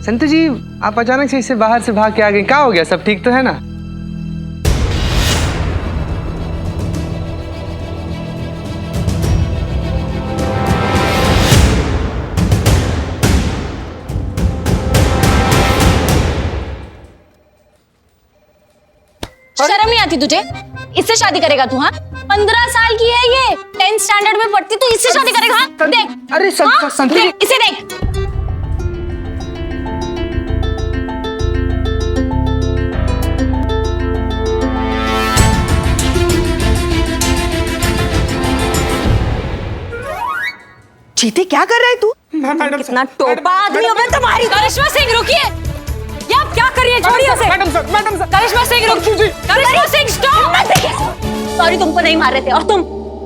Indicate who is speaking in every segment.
Speaker 1: संतू जी, आप अचानक से इससे बाहर से भाग के आ गए, क्या हो गया? सब ठीक तो है ना?
Speaker 2: शर्म नहीं आती तुझे? इससे शादी करेगा तू? हाँ, 15 साल की है ये, 10th स्टैंडर्ड में पढ़ती, तू इससे शादी करेगा? हाँ? देख,
Speaker 1: अरे संतू जी,
Speaker 2: इसे देख।
Speaker 3: चीते क्या कर रहा है तू?
Speaker 2: कितना टोपा आदमी हो मैं तुम्हारी। करिश्मा सिंह रुकिए, ये आप क्या कर रही है? छोड़िए उसे।
Speaker 1: Madam sir.
Speaker 2: करिश्मा सिंह रुकिए। करिश्मा सिंह स्टॉप। सॉरी, तुमको नहीं मार रहे थे। और तुम,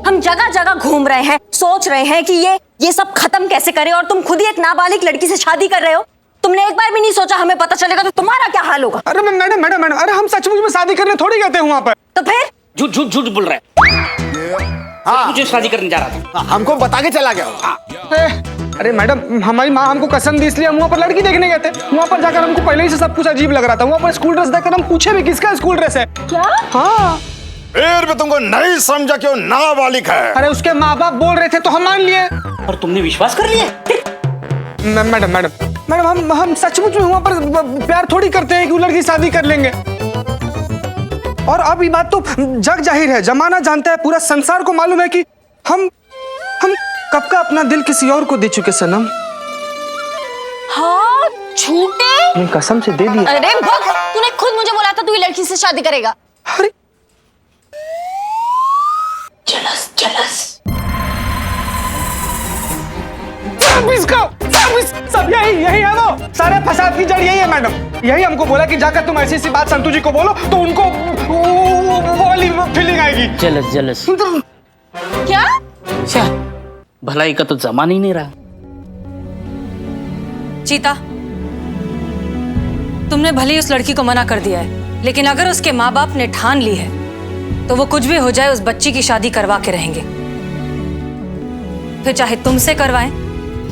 Speaker 2: हम जगह जगह घूम रहे हैं, सोच रहे हैं कि ये सब खत्म कैसे करें, और तुम खुद ही एक नाबालिग लड़की से शादी कर रहे हो। तुमने एक बार भी नहीं सोचा हमें पता चलेगा तो तुम्हारा क्या हाल होगा?
Speaker 1: अरे मैडम, अरे हम सचमुच में शादी करने थोड़ी गए थे वहाँ पर।
Speaker 2: तो फिर
Speaker 4: झूठ बोल रहा है। हाँ, मुझे शादी करने जा रहा था।
Speaker 5: हमको बता के चला गया।
Speaker 1: अरे मैडम, हमारी माँ हमको कसम दी, इसलिए हम वहाँ पर लड़की देखने गए थे। वहाँ पर जाकर हमको पहले ही से सब कुछ अजीब लग रहा था। वहाँ पर स्कूल ड्रेस देखकर हम पूछे भी किसका स्कूल ड्रेस है।
Speaker 2: क्या?
Speaker 1: हाँ।
Speaker 5: फिर भी तुमको नहीं समझा क्यों नाबालिग है?
Speaker 1: अरे उसके माँ बाप बोल रहे थे तो हम मान लिए।
Speaker 4: और तुमने विश्वास कर लिया?
Speaker 1: मैडम, हम सचमुच में वहाँ पर प्यार थोड़ी करते हैं कि वो लड़की शादी कर लेंगे। और अब ये बात तो जग जाहिर है, जमाना जानता है, पूरा संसार को मालूम है कि हम कब का अपना दिल किसी और को दे चुके सनम।
Speaker 2: हाँ, झूठे।
Speaker 1: कसम से दे दिया।
Speaker 2: अरे भग, तूने खुद मुझे बोला था तू ये लड़की से शादी करेगा।
Speaker 1: अरे
Speaker 2: चलस।
Speaker 1: सब यही है वो सारे फसाद की जड़ यही है मैडम। यही हमको बोला कि जाकर तुम ऐसी बात संतू जी को बोलो तो उनको वो वाली फीलिंग आएगी।
Speaker 4: जलस।
Speaker 2: क्या?
Speaker 4: अच्छा, भलाई का तो जमाना ही नहीं रहा।
Speaker 6: चीता, तुमने भले ही उस लड़की को मना कर दिया है, लेकिन अगर उसके माँ बाप ने ठान ली है तो वो कुछ भी हो जाए उस बच्ची की शादी करवा के रहेंगे, फिर चाहे तुमसे करवाएं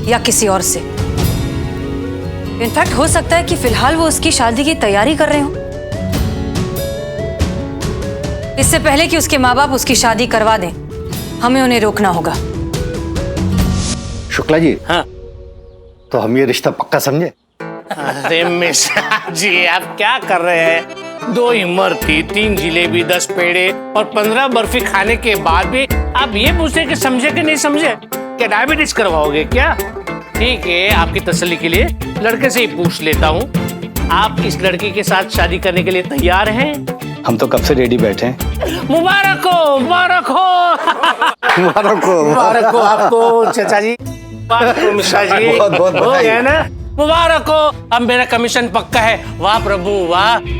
Speaker 6: या किसी और से। इनफैक्ट हो सकता है कि फिलहाल वो उसकी शादी की तैयारी कर रहे हो। इससे पहले कि उसके माँ बाप उसकी शादी करवा दें, हमें उन्हें रोकना होगा।
Speaker 5: शुक्ला जी,
Speaker 4: हाँ,
Speaker 5: तो हम ये रिश्ता पक्का समझे?
Speaker 4: अरे मिश्रा जी, आप क्या कर रहे हैं? 2 इमरती, 3 जिलेबी, 10 पेड़े और 15 बर्फी खाने के बाद भी आप ये पूछते कि समझे कि नहीं समझे? क्या डायबिटीज करवाओगे क्या? ठीक है, आपकी तसल्ली के लिए लड़के से ही पूछ लेता हूँ, आप इस लड़की के साथ शादी करने के लिए तैयार हैं?
Speaker 5: हम तो कब से रेडी बैठे हैं।
Speaker 4: मुबारक हो
Speaker 5: मुबारक
Speaker 4: मुबारक हो आपको चाचा जी, मुबारक हो मिश्रा जी।
Speaker 5: बहुत
Speaker 4: हो गया ना? मुबारक हो, अब मेरा कमीशन पक्का है। वाह प्रभु वाह।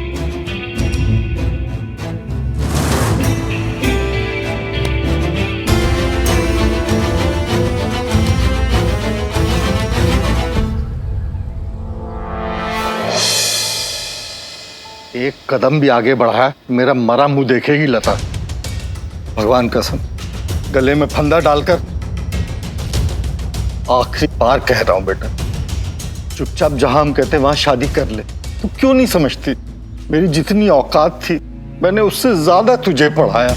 Speaker 5: एक कदम भी आगे बढ़ा मेरा मरा मुंह देखेगी लता। भगवान कसम, गले में फंदा डालकर आखिरी बार कह रहा हूं बेटा, चुपचाप जहां हम कहते वहां शादी कर ले। तू क्यों नहीं समझती? मेरी जितनी औकात थी मैंने उससे ज्यादा तुझे पढ़ाया।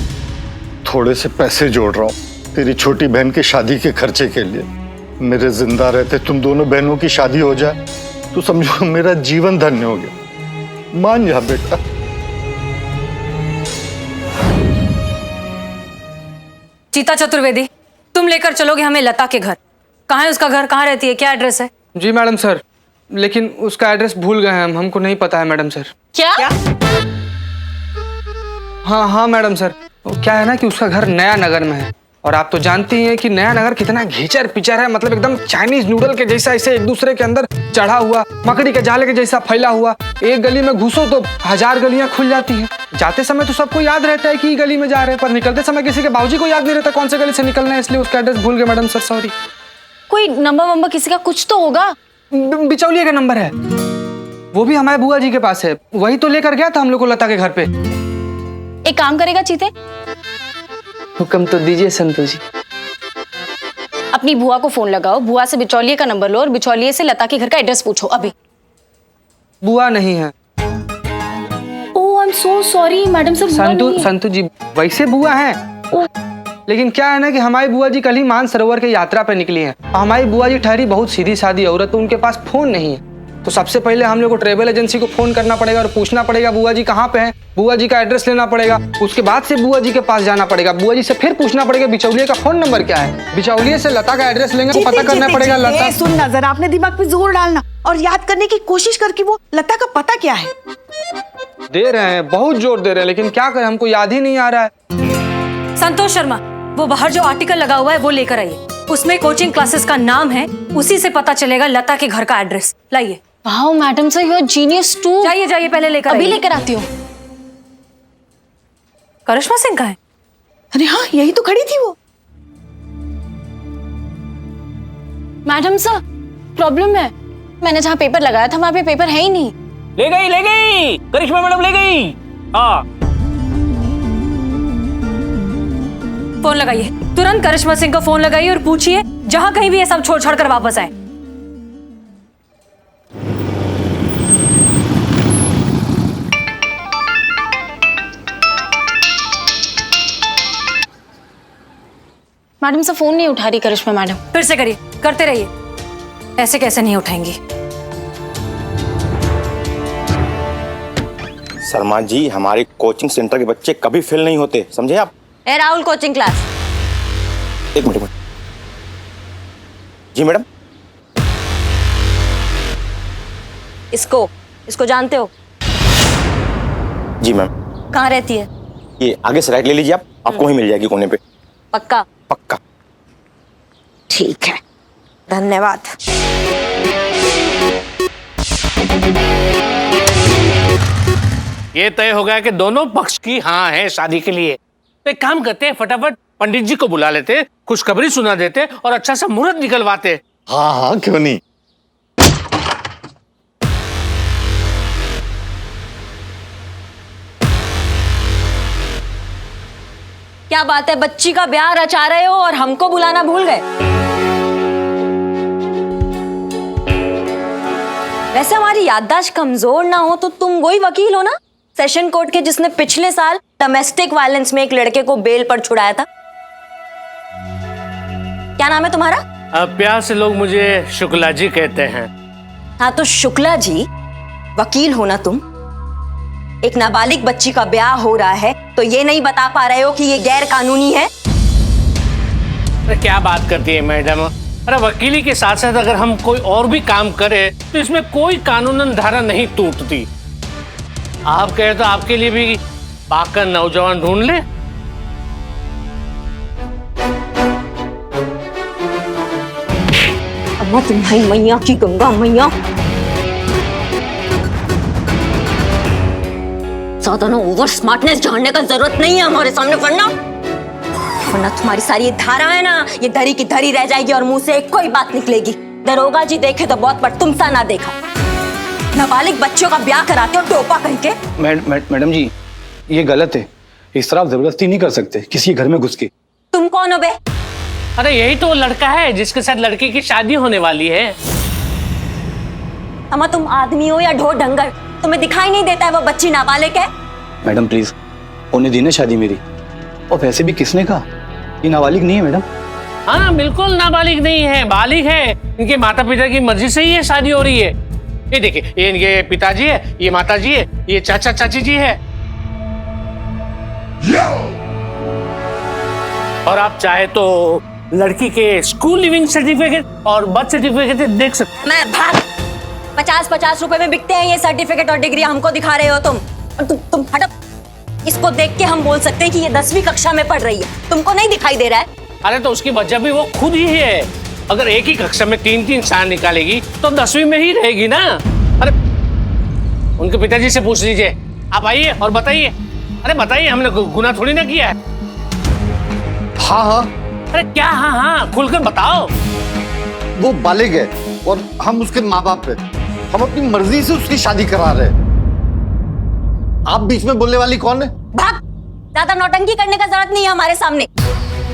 Speaker 5: थोड़े से पैसे जोड़ रहा हूं तेरी छोटी बहन की शादी के खर्चे के लिए। मेरे जिंदा रहते तुम दोनों बहनों की शादी हो जाए तो समझो मेरा जीवन धन्य हो गया। मान जा बेटा।
Speaker 6: चीता चतुर्वेदी, तुम लेकर चलोगे हमें लता के घर। कहाँ है उसका घर? कहाँ रहती है? क्या एड्रेस है?
Speaker 1: जी मैडम सर, लेकिन उसका एड्रेस भूल गए हैं हमको नहीं पता है मैडम सर।
Speaker 2: क्या?
Speaker 1: हाँ मैडम सर, क्या है ना कि उसका घर नया नगर में है, और आप तो जानती हैं कि नया नगर कितना घिचर पिचर है, मतलब एकदम चाइनीज नूडल के जैसा ऐसे एक दूसरे के अंदर चढ़ा हुआ, मकड़ी के जाले के जैसा फैला हुआ। एक गली में घुसो तो 1000 गलियां खुल जाती हैं। जाते समय तो सबको याद रहता है कि गली में जा रहे हैं, पर निकलते समय किसी के बाबूजी को याद नहीं रहता कौन से गली से निकलना है, इसलिए उसका एड्रेस भूल गए मैडम सर, सॉरी।
Speaker 2: कोई नंबर वंबर किसी का कुछ तो होगा।
Speaker 1: बिचौलिए का नंबर है, वो भी हमारे बुआ जी के पास है, वही तो लेकर गया था हम लोग को लता के घर पे।
Speaker 2: एक काम करेगा चीते,
Speaker 1: हुक्म तो दीजिए संतोष जी।
Speaker 2: अपनी बुआ को फोन लगाओ, बुआ से बिचौलिए का नंबर लो और बिचौलिए से लता के घर का एड्रेस पूछो अभी।
Speaker 1: बुआ नहीं है।
Speaker 7: Oh I am so sorry madam साहब, बुआ नहीं है।
Speaker 1: संतु जी वैसे बुआ है, लेकिन क्या है ना कि हमारी बुआ जी कल ही मानसरोवर की यात्रा पे निकली हैं। हमारी बुआ जी ठहरी बहुत सीधी सादी औरत, तो उनके पास फोन नहीं है। तो सबसे पहले हम लोग को ट्रेवल एजेंसी को फोन करना पड़ेगा और पूछना पड़ेगा बुआ जी कहाँ पे हैं, बुआ जी का एड्रेस लेना पड़ेगा। उसके बाद से बुआ जी के पास जाना पड़ेगा, बुआ जी से फिर पूछना पड़ेगा बिचौलिए का फोन नंबर क्या है, बिचौलिए से लता का एड्रेस लेंगे तो पता करना पड़ेगा लता।
Speaker 3: सुन ना जरा, अपने दिमाग पे जोर डालना और याद करने की कोशिश कर कि वो लता का पता क्या है।
Speaker 1: दे रहे हैं, बहुत जोर दे रहे हैं, लेकिन क्या करें, हमको याद ही नहीं आ रहा है।
Speaker 6: संतोष शर्मा, वो बाहर जो आर्टिकल लगा हुआ है वो लेकर आइए। उसमें कोचिंग क्लासेस का नाम है, उसी से पता चलेगा लता के घर का एड्रेस। लाइए।
Speaker 7: वाओ मैडम साहब, यू आर जीनियस टू।
Speaker 6: जाइए जाइए, पहले लेकर
Speaker 7: अभी
Speaker 6: आइए।
Speaker 7: लेकर आती हूँ।
Speaker 6: करिश्मा सिंह का है?
Speaker 3: अरे हाँ, यही तो खड़ी थी वो।
Speaker 7: मैडम साहब प्रॉब्लम है, मैंने जहाँ पेपर लगाया था वहाँ पे पेपर है ही नहीं।
Speaker 4: ले गई करिश्मा मैडम ले गई। हाँ
Speaker 6: फोन लगाइए, तुरंत करिश्मा सिंह को फोन लगाइए और पूछिए जहां कहीं भी ये सब छोड़ छाड़ कर वापस आए।
Speaker 7: मैडम साहब फोन नहीं उठा रही करिश्मा मैडम।
Speaker 6: फिर से करिए, करते रहिए, ऐसे कैसे नहीं उठाएंगी।
Speaker 8: शर्मा जी, हमारे कोचिंग सेंटर के बच्चे कभी फेल नहीं होते, समझे आप?
Speaker 2: ए राहुल, कोचिंग क्लास।
Speaker 8: एक मिनट। जी मैडम।
Speaker 2: इसको जानते हो?
Speaker 8: जी मैम।
Speaker 2: कहाँ रहती है?
Speaker 8: ये आगे से राइट ले लीजिए, आप आपको वहीं मिल जाएगी कोने पे।
Speaker 2: पक्का?
Speaker 8: पक्का।
Speaker 2: ठीक है, धन्यवाद।
Speaker 4: ये तय हो गया कि दोनों पक्ष की हाँ है शादी के लिए। तो एक काम करते हैं, फटाफट पंडित जी को बुला लेते, खुशखबरी सुना देते और अच्छा सा मुहूर्त निकलवाते।
Speaker 5: हाँ हाँ, क्यों नहीं।
Speaker 2: क्या बात है, बच्ची का ब्याह रचा रहे हो और हमको बुलाना भूल गए? वैसे हमारी याददाश्त कमजोर ना हो तो तुम वही वकील हो ना, सेशन कोर्ट के, जिसने पिछले साल डोमेस्टिक वायलेंस में एक लड़के को बेल पर छुड़ाया था। क्या नाम है तुम्हारा?
Speaker 4: प्यार से लोग मुझे शुक्ला जी कहते हैं।
Speaker 2: हाँ तो शुक्ला जी, वकील हो ना तुम? एक नाबालिग बच्ची का ब्याह हो रहा है तो ये नहीं बता पा रहे हो कि ये गैर कानूनी है?
Speaker 4: अरे क्या बात करती है मैडम, अरे वकीली के साथ साथ अगर हम कोई और भी काम करें तो इसमें कोई कानूनन धारा नहीं टूटती। आप कहे तो आपके लिए भी पाकर नौजवान ढूंढ ले।
Speaker 2: अम्मा तुम्हारी मैया की गंगा मैया, ज्यादा ना ओवर स्मार्टनेस झाड़ने का जरूरत नहीं है हमारे सामने, वरना तुम्हारी सारी ये धारा है ना, ये धरी की धरी रह जाएगी और मुंह से एक कोई बात निकलेगी। दरोगा जी देखे तो बहुत, पर तुम सा ना देखा। नाबालिग बच्चों का ब्याह कराते हो टोपा कह के।
Speaker 9: मैडम जी, ये गलत है, इस तरह आप जबरदस्ती नहीं कर सकते किसी के घर में घुस के।
Speaker 2: तुम कौन हो बे?
Speaker 4: अरे यही तो वो लड़का है जिसके साथ लड़की की शादी होने वाली है।
Speaker 2: अम्मा तुम आदमी हो या ढोर डंगर, तुम्हें दिखाई नहीं देता है वो बच्ची नाबालिग है?
Speaker 9: मैडम प्लीज, होने दी ना शादी मेरी। और वैसे भी किसने कहा ये नाबालिग नहीं है मैडम?
Speaker 4: हाँ बिल्कुल नाबालिग नहीं है, बालिग है। इनके माता पिता की मर्जी से ही ये शादी हो रही है। ये देखिए, ये इनके पिताजी है, ये माताजी है, ये चाचा चाची जी है। और आप चाहे तो लड़की के स्कूल लिविंग सर्टिफिकेट और बर्थ सर्टिफिकेट देख सकते।
Speaker 2: मैं भाग, 50-50 रुपए में बिकते हैं ये सर्टिफिकेट और डिग्री, हमको दिखा रहे हो तुम। और तुम हटो, इसको देख के हम बोल सकते हैं कि ये 10वीं कक्षा में पढ़ रही है, तुमको नहीं दिखाई दे रहा है?
Speaker 4: अरे तो उसकी वजह भी वो खुद ही है। अगर एक ही कक्षा में 3-3 साल निकालेगी तो 10वीं में ही रहेगी ना। अरे उनके पिताजी से पूछ लीजिए। आप आइए और बताइए। अरे बताइए, हमने गुनाह थोड़ी ना किया है।
Speaker 5: हाँ हाँ,
Speaker 4: अरे क्या हाँ हाँ, खुलकर बताओ।
Speaker 5: वो बालिग है और हम उसके माँ बाप है। हम अपनी मर्जी से उसकी शादी करा रहे हैं। आप बीच में बोलने वाली कौन है?
Speaker 2: भाग, ज्यादा नौटंकी करने का जरूरत नहीं है हमारे सामने।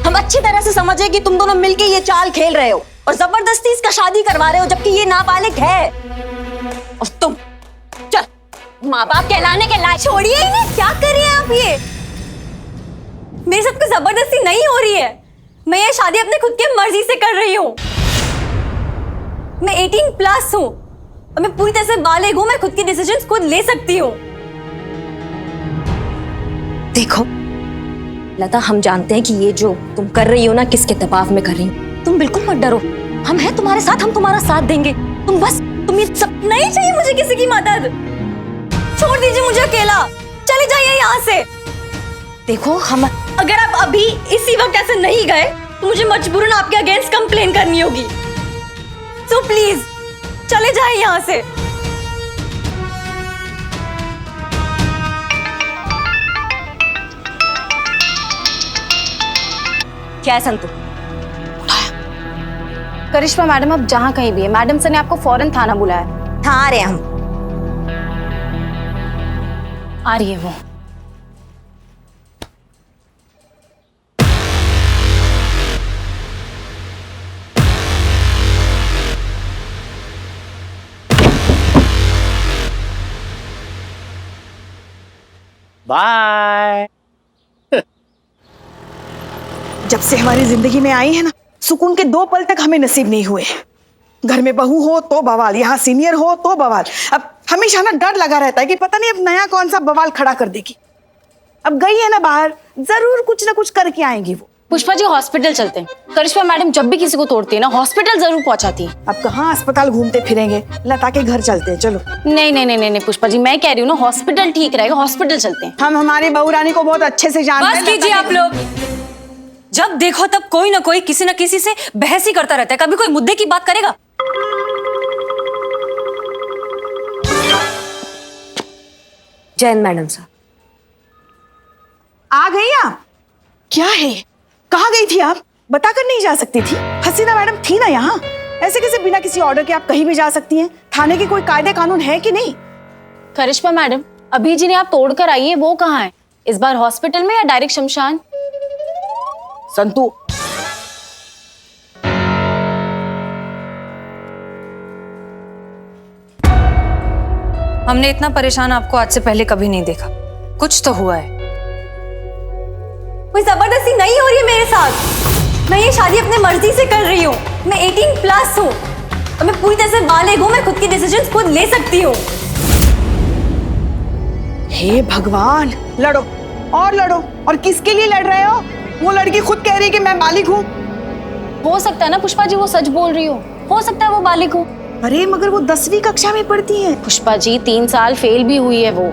Speaker 2: हम अच्छी तरह से समझे कि तुम दोनों मिलके ये चाल खेल रहे हो और जबरदस्ती इसका शादी करवा रहे हो, जबकि ये नाबालिग है। और माँ बाप कहलाने के लायक। छोड़िए इन्हें, क्या कर रही हैं आप ये? मेरे साथ कोई जबरदस्ती नहीं हो रही है। मैं ये शादी अपने खुद की मर्जी से कर रही हूँ। मैं 18+ हूँ और मैं पूरी तरह से बालिग हूँ। मैं खुद के डिसीजंस खुद ले सकती हूँ। देखो लता, हम जानते हैं कि ये जो तुम कर रही हो ना, किसके दबाव में कर रही हो। तुम बिल्कुल मत डरो, हम हैं तुम्हारे साथ, हम तुम्हारा साथ देंगे। तुम ये सब नहीं चाहिए मुझे किसी की मदद। छोड़ दीजिए मुझे अकेला, चले जाइए यहाँ से। देखो हम, अगर आप अभी इसी वक्त ऐसे नहीं गए तो मुझे मजबूरन आपके अगेंस्ट कंप्लेन करनी होगी। सो प्लीज चले जाइए यहाँ से। क्या है संतु?
Speaker 7: करिश्मा मैडम अब जहाँ कहीं भी है, मैडम सर ने आपको फौरन थाना बुलाया।
Speaker 2: हाँ आ रहे हैं हम।
Speaker 7: आ रही है वो।
Speaker 4: बाय।
Speaker 3: जब से हमारी जिंदगी में आई है ना, सुकून के 2 पल तक हमें नसीब नहीं हुए। घर में बहू हो तो बवाल, यहाँ सीनियर हो तो बवाल। अब हमेशा ना डर लगा रहता है कि पता नहीं अब नया कौन सा बवाल खड़ा कर देगी। अब गई है ना बाहर, जरूर कुछ ना कुछ करके आएंगी वो।
Speaker 7: पुष्पा जी हॉस्पिटल चलते हैं। करिश्मा मैडम जब भी किसी को तोड़ती है ना, हॉस्पिटल जरूर पहुंचाती है।
Speaker 3: अब कहाँ अस्पताल घूमते फिरेंगे, लता के घर चलते हैं। चलो।
Speaker 7: नहीं नहीं नहीं नहीं पुष्पा जी, मैं कह रही हूँ ना, हॉस्पिटल ठीक रहेगा, हॉस्पिटल चलते हैं।
Speaker 3: हम हमारी बहू रानी को बहुत अच्छे से जानते हैं।
Speaker 6: बस कीजिए आप लोग। जब देखो तब कोई ना कोई किसी न किसी से बहस ही करता रहता है। कभी कोई मुद्दे की बात करेगा?
Speaker 2: जैन मैडम साहब।
Speaker 3: आ गई आप? क्या है, कहाँ गई थी आप? बताकर नहीं जा सकती थी? हसीना मैडम थी ना यहाँ। ऐसे कैसे बिना किसी ऑर्डर के आप कहीं भी जा सकती हैं? थाने के कोई कायदे कानून है कि नहीं?
Speaker 7: करिश्मा मैडम, अभी जिन्हें आप तोड़ कर आई है वो कहाँ है? इस बार हॉस्पिटल में या डायरेक्ट शमशान?
Speaker 3: संतु,
Speaker 6: हमने इतना परेशान आपको आज से पहले कभी नहीं देखा। कुछ तो हुआ है।
Speaker 2: कोई जबरदस्ती नहीं हो रही है मेरे साथ। मैं ये शादी अपने मर्जी से कर रही हूँ। मैं 18+ हूँ और मैं पूरी तरह से बालिग हूँ। मैं खुद के डिसीजंस खुद ले सकती हूँ।
Speaker 3: हे भगवान, लड़ो और लड़ो। और किसके लिए लड़ रहे हो? वो लड़की खुद कह रही है कि मैं बालिग हूँ।
Speaker 7: हो सकता है ना पुष्पा जी वो सच बोल रही हो सकता है वो बालिग हो।
Speaker 3: अरे मगर वो 10वीं कक्षा में पढ़ती है।
Speaker 7: पुष्पा जी 3 साल फेल भी हुई है वो।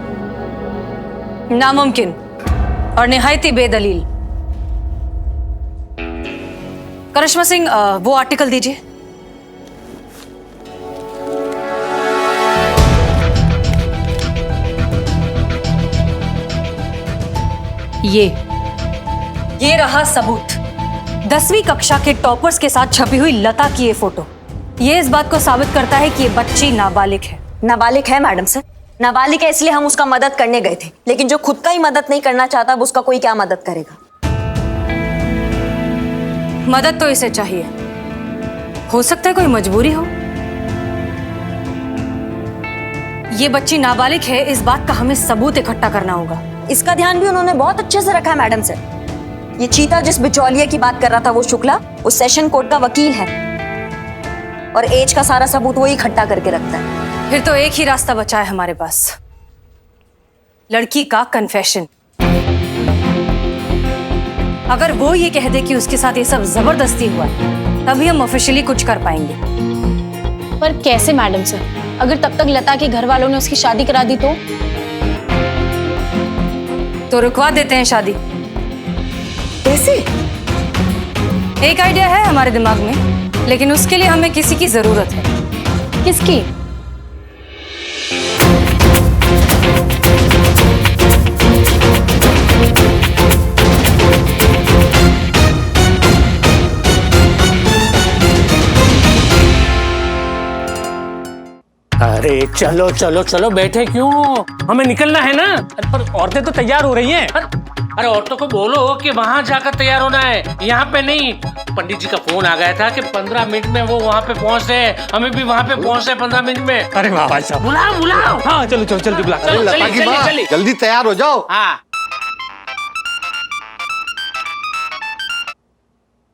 Speaker 6: नामुमकिन और निहायती बेदलील। करिश्मा सिंह, वो आर्टिकल दीजिए। ये रहा सबूत। 10वीं कक्षा के टॉपर्स के साथ छपी हुई लता की ये फोटो। ये इस बात को साबित करता है कि ये बच्ची नाबालिग है।
Speaker 2: नाबालिग है मैडम सर, नाबालिग है, इसलिए हम उसका मदद करने गए थे। लेकिन जो खुद का ही मदद नहीं करना चाहता, अब उसका कोई क्या मदद करेगा?
Speaker 6: मदद तो इसे चाहिए। हो सकता है कोई मजबूरी हो। ये बच्ची नाबालिग है, इस बात का हमें सबूत इकट्ठा करना होगा।
Speaker 2: इसका ध्यान भी उन्होंने बहुत अच्छे से रखा है मैडम सर। ये चीता जिस बिचौलिया की बात कर रहा था, वो शुक्ला, वो सेशन कोर्ट का वकील है और एज का सारा सबूत वो ही इकट्ठा करके रखता है।
Speaker 6: फिर तो एक ही रास्ता बचा है हमारे पास, लड़की का कन्फेशन। अगर वो ये कह दे कि उसके साथ ये सब जबरदस्ती हुआ, तभी हम ऑफिशियली कुछ कर पाएंगे।
Speaker 7: पर कैसे मैडम सर? अगर तब तक लता के घर वालों ने उसकी शादी करा दी
Speaker 6: तो रुकवा देते हैं शादी।
Speaker 3: कैसे?
Speaker 6: एक आइडिया है हमारे दिमाग में, लेकिन उसके लिए हमें किसी की जरूरत है।
Speaker 7: किसकी?
Speaker 4: अरे चलो चलो चलो, बैठे क्यों? हमें निकलना है ना। अरे पर औरतें तो तैयार हो रही हैं। अरे औरतों को बोलो कि वहाँ जाकर तैयार होना है, यहाँ पे नहीं। पंडित जी का फोन आ गया था कि 15 मिनट में वो वहाँ पे पहुँच रहे हैं, हमें भी वहाँ पे पहुँचना है 15 मिनट में।
Speaker 1: अरे वाह भाई साहब,
Speaker 4: बुलाओ बुलाओ।
Speaker 1: हाँ चलो चलो जल्दी बुला।
Speaker 4: चलो,
Speaker 5: लता की माँ,
Speaker 4: चलिए।
Speaker 5: जल्दी तैयार हो जाओ।
Speaker 4: हाँ।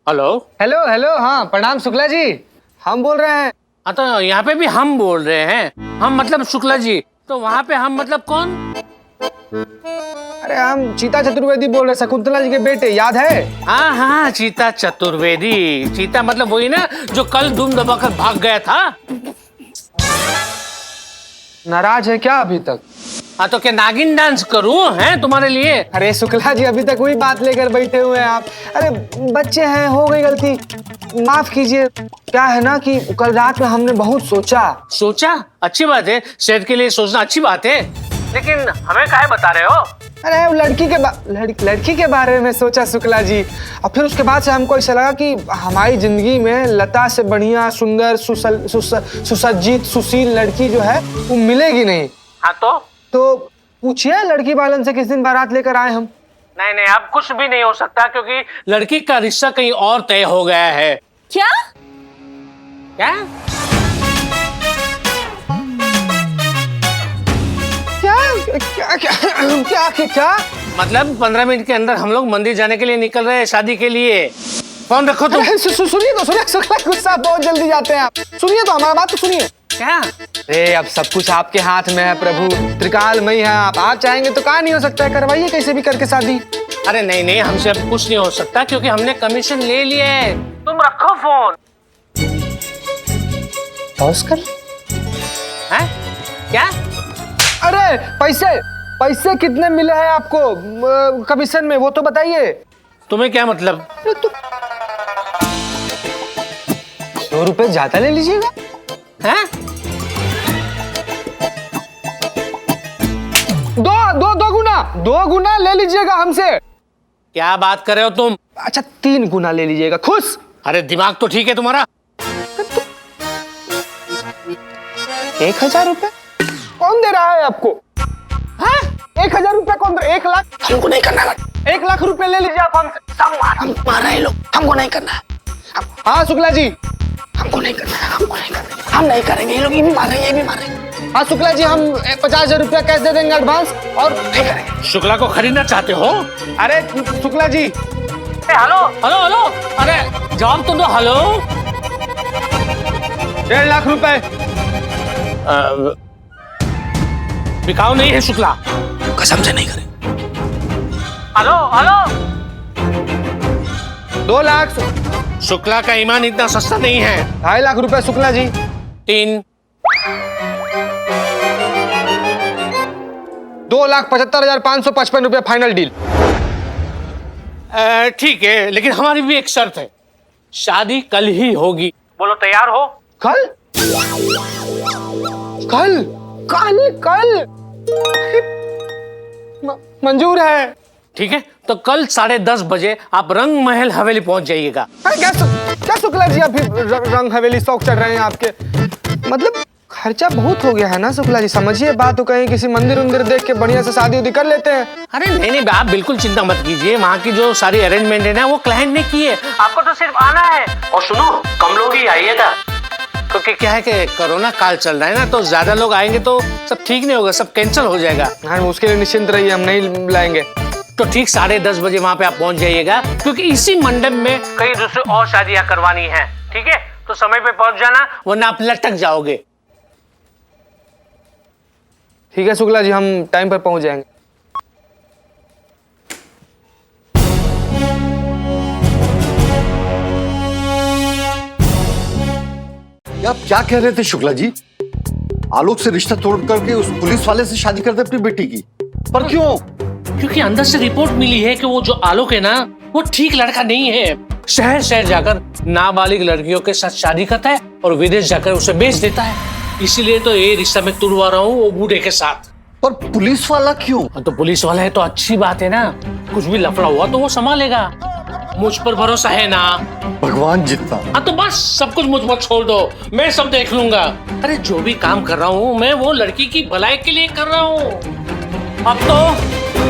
Speaker 4: हेलो।
Speaker 1: हेलो हेलो, हाँ प्रणाम शुक्ला जी, हम बोल रहे हैं।
Speaker 4: हाँ तो यहाँ पे भी हम बोल रहे हैं, हम मतलब शुक्ला जी, तो वहाँ पे हम मतलब कौन?
Speaker 1: अरे हम चीता चतुर्वेदी बोल रहे हैं, शकुंतला जी के बेटे, याद है?
Speaker 4: हाँ हाँ, चीता चतुर्वेदी। चीता मतलब वही ना जो कल दुम दबाकर भाग गया था।
Speaker 1: नाराज है क्या अभी तक?
Speaker 4: हाँ तो क्या नागिन डांस करूं हैं तुम्हारे लिए?
Speaker 1: अरे शुक्ला जी, अभी तक वही बात लेकर बैठे हुए हैं आप। अरे बच्चे हैं, हो गई गलती, माफ कीजिए। क्या है ना कि कल रात में हमने बहुत सोचा।
Speaker 4: सोचा? अच्छी बात है, सेहत के लिए सोचना अच्छी बात है, लेकिन हमें काहे बता रहे हो?
Speaker 1: अरे वो लड़की के बारे में सोचा शुक्ला जी, और फिर उसके बाद से हमको ऐसा लगा कि हमारी जिंदगी में लता से बढ़िया सुंदर सुसज्जित सुशील लड़की जो है वो मिलेगी नहीं।
Speaker 4: हाँ
Speaker 1: तो पूछिए लड़की वालन से किस दिन बारात लेकर आए हम।
Speaker 4: नहीं नहीं, अब कुछ भी नहीं हो सकता क्योंकि लड़की का रिश्ता कहीं और तय हो गया है।
Speaker 2: क्या?
Speaker 4: क्या?
Speaker 1: क्या क्या क्या क्या क्या?
Speaker 4: मतलब 15 मिनट के अंदर हम लोग मंदिर जाने के लिए निकल रहे हैं शादी के लिए। फोन रखो तुम।
Speaker 1: सुनिए तो, सुनिए शुक्ला, गुस्सा बहुत जल्दी जाते हैं आप। सुनिए तो, हमारा बात तो सुनिए।
Speaker 4: क्या?
Speaker 1: अरे अब सब कुछ आपके हाथ में है प्रभु, त्रिकालमयी है आप चाहेंगे तो कहाँ नहीं हो सकता है, करवाइए कैसे भी करके शादी।
Speaker 4: अरे नहीं नहीं, हमसे अब कुछ नहीं हो सकता क्योंकि हमने कमीशन ले लिया है। तुम रखो फोन।
Speaker 1: पॉज कर।
Speaker 4: हैं? क्या?
Speaker 1: अरे पैसे कितने मिले हैं आपको कमीशन में, वो तो बताइए।
Speaker 4: तुम्हें क्या मतलब?
Speaker 1: 2 रुपए ज्यादा ले लीजिएगा।
Speaker 4: हैं?
Speaker 1: दो गुना ले लीजिएगा हमसे।
Speaker 4: क्या बात कर रहे हो तुम?
Speaker 1: अच्छा 3 गुना ले लीजिएगा, खुश?
Speaker 4: अरे दिमाग तो ठीक है तुम्हारा?
Speaker 1: 1000 रुपए कौन दे रहा है आपको? हाँ? 1000 रुपए कौन दे? 1 लाख हमको नहीं करना है। 1 लाख रुपए ले लीजिए आप हमसे। हम मार रहे लोग, हमको नहीं करना है। हाँ शुक्ला जी, हमको नहीं करना है, हम नहीं करेंगे, ये लोग ये भी मार रहे हैं, ये भी मार रहे हैं। हाँ शुक्ला जी, हम 50,000 रुपया कैश दे देंगे एडवांस और नहीं करेंगे।
Speaker 4: शुक्ला को खरीदना चाहते हो?
Speaker 1: अरे Shukla ji,
Speaker 4: hello hello hello, अरे जवाब तो दो। हेलो।
Speaker 1: 1.5 लाख रुपए।
Speaker 4: बिकाऊ नहीं है शुक्ला,
Speaker 1: कसम से नहीं करें।
Speaker 4: Hello hello.
Speaker 1: 2 लाख।
Speaker 4: शुक्ला का ईमान इतना सस्ता नहीं है।
Speaker 1: 2.5 लाख रुपए शुक्ला जी।
Speaker 4: 3।
Speaker 1: 2,75,555 रुपए फाइनल डील।
Speaker 4: ठीक है, लेकिन हमारी भी एक शर्त है, शादी कल ही होगी। बोलो तैयार हो?
Speaker 1: कल कल कल कल मंजूर है।
Speaker 4: ठीक है, तो कल 10:30 बजे आप रंग महल हवेली पहुंच जाइएगा।
Speaker 1: क्या शुक्ला जी, आप रंग हवेली शौक चढ़ रहे हैं आपके? मतलब खर्चा बहुत हो गया है ना शुक्ला जी, समझिए बात। तो कहीं किसी मंदिर उंदिर देख के बढ़िया से शादी उदी कर लेते हैं।
Speaker 4: अरे नहीं नहीं, आप बिल्कुल चिंता मत कीजिए, वहाँ की जो सारी अरेंजमेंट है ना वो क्लाइंट ने की है, आपको तो सिर्फ आना है। और सुनो, कम लोग ही आइएगा क्योंकि क्या है कि कोरोना काल चल रहा है ना, तो ज्यादा लोग आएंगे तो सब ठीक नहीं होगा, सब कैंसिल हो जाएगा।
Speaker 1: हाँ उसके लिए निश्चिंत रहिए, हम नहीं लाएंगे।
Speaker 4: तो ठीक 10:30 बजे वहाँ पे आप पहुँच जाइएगा क्योंकि इसी मंडप में कई दूसरी और शादियाँ करवानी है। ठीक है, तो समय पे पहुँच जाना वरना आप लटक जाओगे।
Speaker 1: ठीक है शुक्ला जी, हम टाइम पर पहुंच जाएंगे।
Speaker 5: आप क्या कह रहे थे शुक्ला जी? आलोक से रिश्ता तोड़ करके उस पुलिस वाले से शादी कर दे अपनी बेटी की, पर क्यों?
Speaker 4: क्योंकि अंदर से रिपोर्ट मिली है कि वो जो आलोक है ना वो ठीक लड़का नहीं है। शहर शहर जाकर नाबालिग लड़कियों के साथ शादी करता है और विदेश जाकर उसे बेच देता है। इसीलिए तो ये रिश्ता मैं तुड़वा रहा हूँ वो बूढ़े के साथ।
Speaker 5: पर पुलिस वाला क्यों?
Speaker 4: तो पुलिस वाला है तो अच्छी बात है ना, कुछ भी लफड़ा हुआ तो वो संभालेगा। मुझ पर भरोसा है ना?
Speaker 5: भगवान जितना।
Speaker 4: हाँ तो बस सब कुछ मुझ पर छोड़ दो, मैं सब देख लूंगा। अरे जो भी काम कर रहा हूँ मैं वो लड़की की भलाई के लिए कर रहा हूँ। अब तो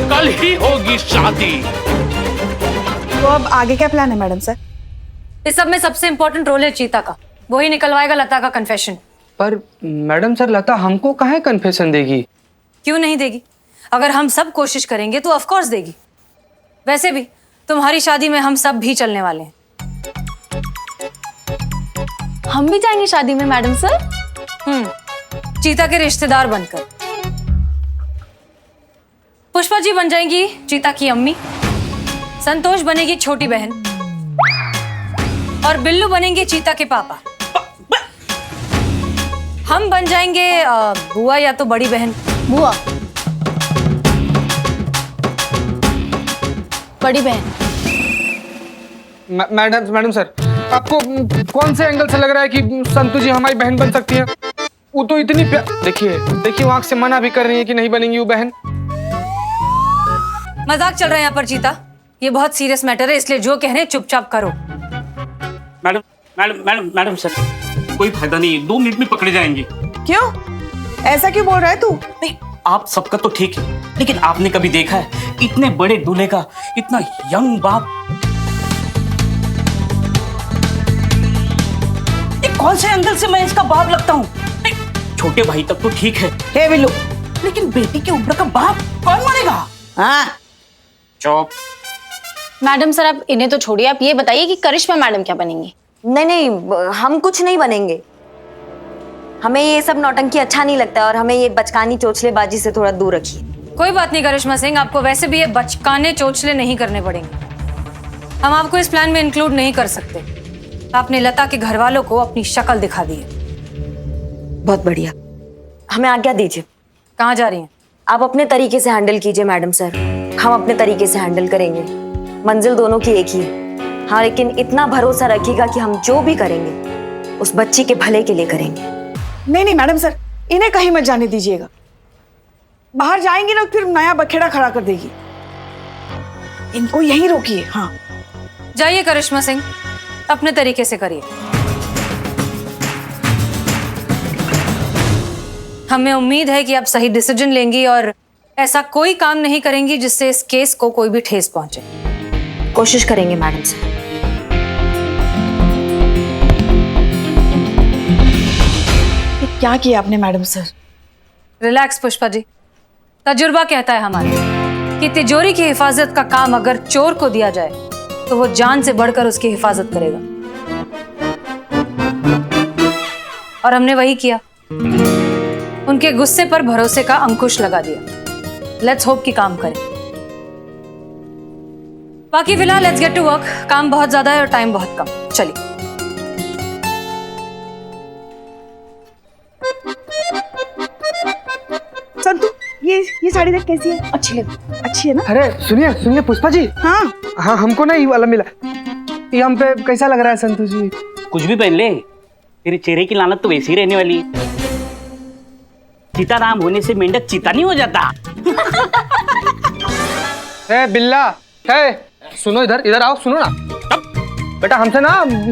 Speaker 4: कल ही होगी शादी।
Speaker 3: तो अब आगे क्या प्लान है मैडम सर?
Speaker 6: इस सब में सबसे इंपॉर्टेंट रोल है चीता का। वही निकलवाएगा लता का कन्फेशन।
Speaker 1: पर मैडम सर, लता हमको काहे कन्फेशन देगी?
Speaker 6: क्यों नहीं देगी? अगर हम सब कोशिश करेंगे तो ऑफ कोर्स देगी। वैसे भी तुम्हारी शादी में हम सब भी चलने वाले हैं।
Speaker 7: हम भी जाएंगे शादी में मैडम सर?
Speaker 6: चीता के रिश्तेदार बनकर। पुष्पा जी बन जाएंगी चीता की अम्मी, संतोष बनेगी छोटी बहन और बिल्लू बनेंगे चीता के पापा। हम बन जाएंगे बुआ या तो बड़ी बहन।
Speaker 7: बुआ, बड़ी बहन।
Speaker 1: मैडम सर, आपको कौन से एंगल से लग रहा है कि संतु जी हमारी बहन बन सकती है? वो तो इतनी देखिए वो आंख से मना भी कर रही है कि नहीं बनेंगी वो बहन।
Speaker 6: मजाक चल रहा है यहाँ पर चीता। ये बहुत सीरियस मैटर है, इसलिए जो कह रहे हैं चुपचाप करो।
Speaker 10: Madam madam madam madam sir, कोई फायदा नहीं, 2 मिनट में पकड़े जाएंगे।
Speaker 3: क्यों? ऐसा क्यों बोल रहा है तू?
Speaker 10: नहीं, आप सबका तो ठीक है, लेकिन आपने कभी देखा है इतने बड़े दूल्हे का इतना यंग बाप? कौन से एंगल से मैं इसका बाप लगता हूँ? छोटे भाई तक तो ठीक है,
Speaker 3: हे बिल्लू,
Speaker 10: लेकिन बेटी के उम्र का बाप कौन मानेगा?
Speaker 3: हाँ
Speaker 10: चुप।
Speaker 7: मैडम सर, आप इन्हें तो छोड़िए, आप ये बताइए कि करिश्मा मैडम क्या बनेंगी?
Speaker 2: नहीं, हम कुछ नहीं बनेंगे। हमें ये सब नौटंकी अच्छा नहीं लगता और हमें ये बचकानी चोचलेबाजी से थोड़ा दूर रखिए।
Speaker 6: कोई बात नहीं करिश्मा सिंह, आपको वैसे भी ये बचकाने चोचले नहीं करने पड़ेंगे। हम आपको इस प्लान में इंक्लूड नहीं कर सकते। आपने लता के घर वालों को अपनी शक्ल दिखा दी है।
Speaker 2: बहुत बढ़िया, हमें आज्ञा दीजिए।
Speaker 6: कहाँ जा रही हैं?
Speaker 2: आप अपने तरीके से हैंडल कीजिए मैडम सर, हम अपने तरीके से हैंडल करेंगे। मंजिल दोनों की एक ही है। हाँ, लेकिन इतना भरोसा रखिएगा कि हम जो भी करेंगे उस बच्ची के भले के लिए करेंगे।
Speaker 3: नहीं मैडम सर, इन्हें कहीं मत जाने दीजिएगा। बाहर जाएंगी ना फिर नया बखेड़ा खड़ा कर देगी। इनको यहीं रोकिए। हाँ
Speaker 6: जाइए करिश्मा सिंह, अपने तरीके से करिए। हमें उम्मीद है कि आप सही डिसीजन लेंगी और ऐसा कोई काम नहीं करेंगी जिससे इस केस को कोई भी ठेस पहुंचे।
Speaker 2: कोशिश करेंगे मैडम सर।
Speaker 3: ये क्या किया आपने madam sir?
Speaker 6: Relax Pushpa ji, तजुर्बा कहता है हमारा कि तिजोरी की हिफाजत का काम अगर चोर को दिया जाए तो वो जान से बढ़कर उसकी हिफाजत करेगा, और हमने वही किया। उनके गुस्से पर भरोसे का अंकुश लगा दिया। लेट्स होप कि काम करें। बाकी फिलहाल लेट्स गेट टू वर्क। काम बहुत ज्यादा है और टाइम बहुत कम। चलिए।
Speaker 3: संतु, ये साड़ी देख कैसी है? अच्छी है ना?
Speaker 1: अरे सुनिए पुष्पा जी।
Speaker 3: हाँ
Speaker 1: हाँ, हमको ना ये वाला मिला। ये हम पे कैसा लग रहा है संतु जी?
Speaker 10: कुछ भी पहन ले, तेरे चेहरे की लानत तो वैसी ही रहने वाली है। चीता नाम होने से मेंढक चीता नहीं हो जाता।
Speaker 1: है बिल्ला, है सुनो, इधर आओ, सुनो ना बेटा, हमसे ना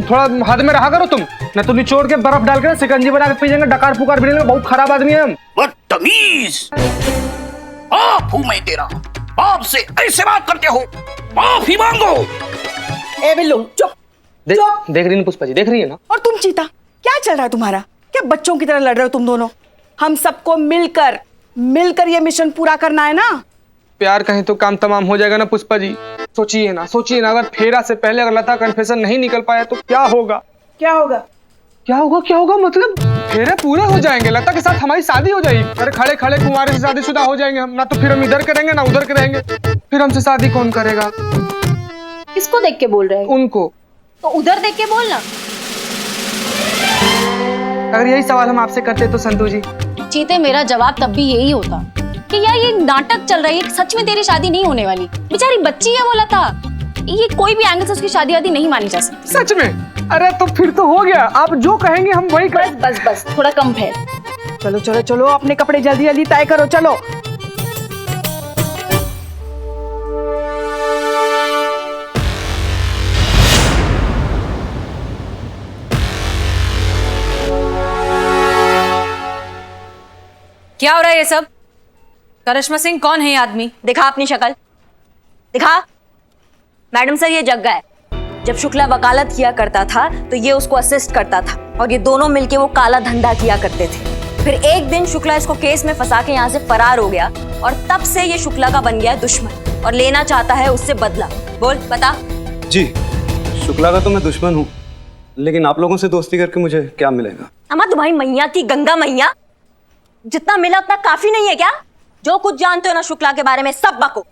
Speaker 1: थोड़ा हद में रहा करो तुम, ना तो निचोड़ के बर्फ डाल के सिकंजी बना के पी जाएंगे, डकार पुकार भी। बहुत खराब आदमी है हम।
Speaker 10: बदतमीज, बाप हूं मैं तेरा, बाप से ऐसे बात करते हो? बाप ही मांगो।
Speaker 3: ए बिल्लू चुप।
Speaker 1: देख रही है पुष्पा जी, देख रही है ना?
Speaker 3: और तुम चीता, क्या चल रहा है तुम्हारा? क्या बच्चों की तरह लड़ रहे हो तुम दोनों? हम सबको मिलकर ये मिशन पूरा करना है ना।
Speaker 1: प्यार कहीं तो काम तमाम हो जाएगा ना पुष्पा जी। सोचिए ना, अगर फेरा से पहले अगर लता कन्फेशन नहीं निकल पाया तो क्या होगा?
Speaker 3: क्या होगा मतलब? फेरे पूरे हो जाएंगे, लता के साथ हमारी शादी हो जाएगी। अरे खड़े खड़े कुंवारे से शादीशुदा हो जाएंगे हम। ना तो फिर हम इधर करेंगे ना उधर करेंगे, फिर हमसे शादी कौन करेगा?
Speaker 7: किसको देख के बोल रहे हैं?
Speaker 1: उनको।
Speaker 7: तो उधर देख के बोलना।
Speaker 1: अगर यही सवाल हम आपसे करते तो संतु जी।
Speaker 7: चीते, मेरा जवाब तब भी यही होता कि यार ये नाटक चल रही है, सच में तेरी शादी नहीं होने वाली। बेचारी बच्ची है वो लता, ये कोई भी एंगल से उसकी शादी वादी नहीं मानी जा सकती।
Speaker 1: सच में? अरे तो फिर तो हो गया, आप जो कहेंगे हम वही करें।
Speaker 7: बस थोड़ा कम है।
Speaker 3: चलो अपने कपड़े जल्दी तय करो। चलो
Speaker 6: क्या हो रहा है ये सब? करिश्मा सिंह, कौन है ये आदमी?
Speaker 2: दिखा अपनी शक्ल, दिखा। मैडम सर, ये जग्गा है। जब शुक्ला वकालत किया करता था तो ये उसको असिस्ट करता था और ये दोनों मिलके वो काला धंधा किया करते थे। फिर एक दिन शुक्ला इसको केस में फंसा के यहाँ से फरार हो गया और तब से ये शुक्ला का बन गया है दुश्मन और लेना चाहता है उससे बदला। बोल, बता।
Speaker 9: जी, शुक्ला का तो मैं दुश्मन हूँ, लेकिन आप लोगों से दोस्ती करके मुझे क्या मिलेगा?
Speaker 2: अम्मा तुम्हारी मैया थी गंगा मैया, जितना मिला उतना काफी नहीं है क्या? जो कुछ जानते हो ना शुक्ला के बारे में सब बको।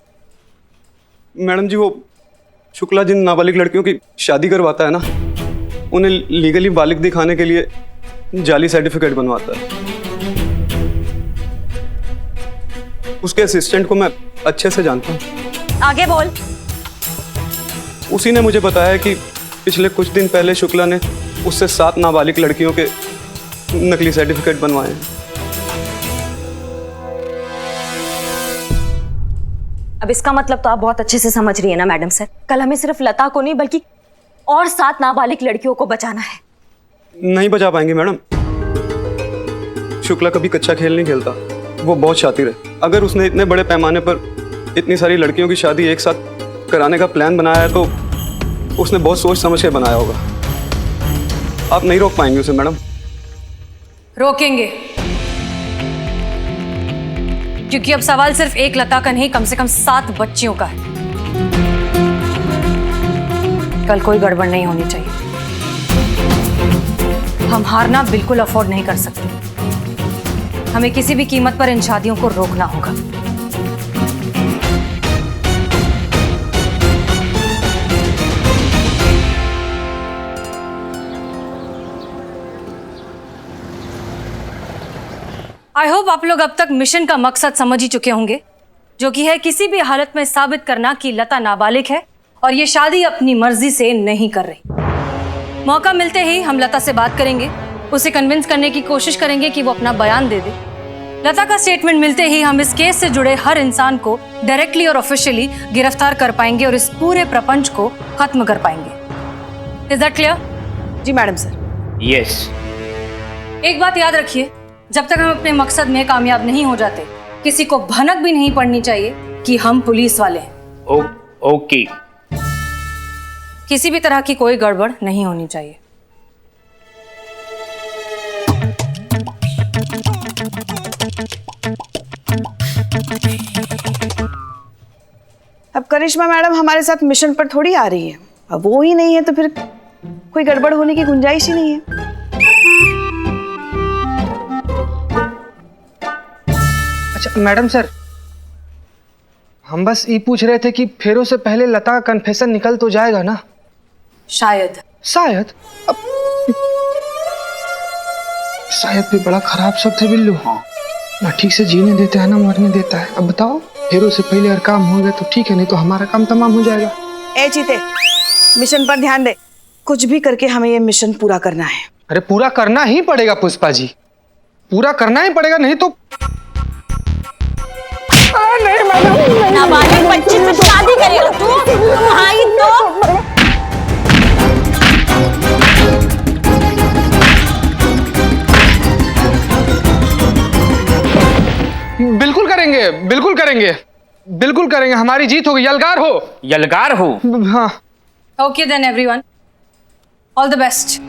Speaker 9: मैडम जी, वो शुक्ला जिन नाबालिग लड़कियों की शादी करवाता है ना, उन्हें लीगली बालिग दिखाने के लिए जाली सर्टिफिकेट बनवाता है। उसके असिस्टेंट को मैं अच्छे से जानता हूँ।
Speaker 2: आगे बोल।
Speaker 9: उसी ने मुझे बताया कि पिछले कुछ दिन पहले शुक्ला ने उससे 7 नाबालिग लड़कियों के नकली सर्टिफिकेट बनवाए हैं।
Speaker 2: अब इसका मतलब तो आप बहुत अच्छे से समझ रही है ना मैडम सर, कल हमें सिर्फ लता को नहीं बल्कि और 7 नाबालिग लड़कियों को बचाना है।
Speaker 9: नहीं बचा पाएंगे मैडम। शुक्ला कभी कच्चा खेल नहीं खेलता, वो बहुत शातिर है। अगर उसने इतने बड़े पैमाने पर इतनी सारी लड़कियों की शादी एक साथ कराने का प्लान बनाया है तो उसने बहुत सोच समझ के बनाया होगा। आप नहीं रोक पाएंगे उसे मैडम।
Speaker 6: रोकेंगे, क्योंकि अब सवाल सिर्फ एक लता का नहीं, कम से कम 7 बच्चियों का है। कल कोई गड़बड़ नहीं होनी चाहिए। हम हारना बिल्कुल अफोर्ड नहीं कर सकते। हमें किसी भी कीमत पर इन शादियों को रोकना होगा। आई होप आप लोग अब तक मिशन का मकसद समझ ही चुके होंगे, जो कि है किसी भी हालत में साबित करना कि लता नाबालिग है और ये शादी अपनी मर्जी से नहीं कर रही। मौका मिलते ही हम लता से बात करेंगे, उसे कन्विंस करने की कोशिश करेंगे कि वो अपना बयान दे दे। लता का स्टेटमेंट मिलते ही हम इस केस से जुड़े हर इंसान को डायरेक्टली और ऑफिशियली गिरफ्तार कर पाएंगे और इस पूरे प्रपंच को खत्म कर पाएंगे। Is that clear?
Speaker 3: जी मैडम सर।
Speaker 4: यस।
Speaker 6: एक बात याद रखिए, जब तक हम अपने मकसद में कामयाब नहीं हो जाते, किसी को भनक भी नहीं पड़नी चाहिए कि हम पुलिस वाले हैं।
Speaker 4: ओके।
Speaker 6: किसी भी तरह की कोई गड़बड़ नहीं होनी चाहिए।
Speaker 3: अब करिश्मा मैडम हमारे साथ मिशन पर थोड़ी आ रही है, अब वो ही नहीं है तो फिर कोई गड़बड़ होने की गुंजाइश ही नहीं है।
Speaker 1: अच्छा मैडम सर, हम बस ये पूछ रहे थे कि फेरों से पहले लता का कन्फेशन निकल तो जाएगा ना?
Speaker 6: शायद।
Speaker 1: शायद? अब शायद भी बड़ा खराब शब्द है बिल्लू। हाँ, ना ठीक से जीने देता है ना मरने देता है। अब बताओ, फेरों से पहले अगर काम हो गया तो ठीक है, नहीं तो हमारा काम तमाम हो जाएगा।
Speaker 3: ए चीते, मिशन पर ध्यान दे। कुछ भी करके हमें ये मिशन पूरा करना है।
Speaker 1: अरे पूरा करना ही पड़ेगा पुष्पा जी, पूरा करना ही पड़ेगा, नहीं तो नहीं मैडम,
Speaker 2: नाबालिग बच्ची से शादी करेगा तू? भाई तो
Speaker 1: बिल्कुल करेंगे, बिल्कुल करेंगे, बिल्कुल करेंगे। हमारी जीत होगी। यलगार हो।
Speaker 10: यलगार हो।
Speaker 1: हाँ।
Speaker 6: Okay then everyone, all the best.